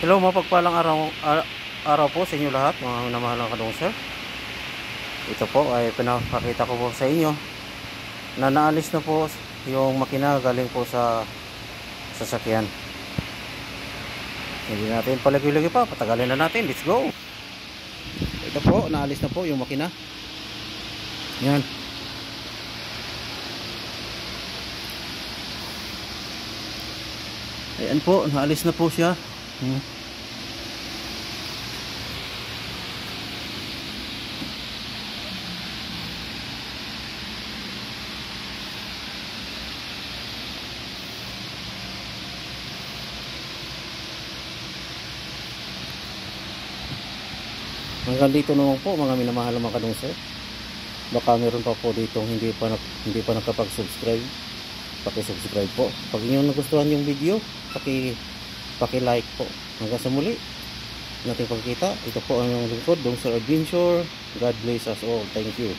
Hello, mapagpalang araw po sa inyo lahat, mga minamahal ng kadungser. Ito po ay pinapakita ko po sa inyo na naalis na po yung makina galing po sa sasakyan. Hindi natin palagi-lagi pa, patagalin na natin. Let's go. Ito po, naalis na po yung makina. Yan. Ayan po, naalis na po siya. Hanggang dito naman po mga minamahal ng mga kadungser. Baka meron pa po dito hindi pa nakapag-subscribe. Paki-subscribe po. Pag inyo nagustuhan yung video, paki-like po. Hanggang sa muli natin pagkita. Ito po ang lingkod, Dungser Adventure. God bless us all. Thank you.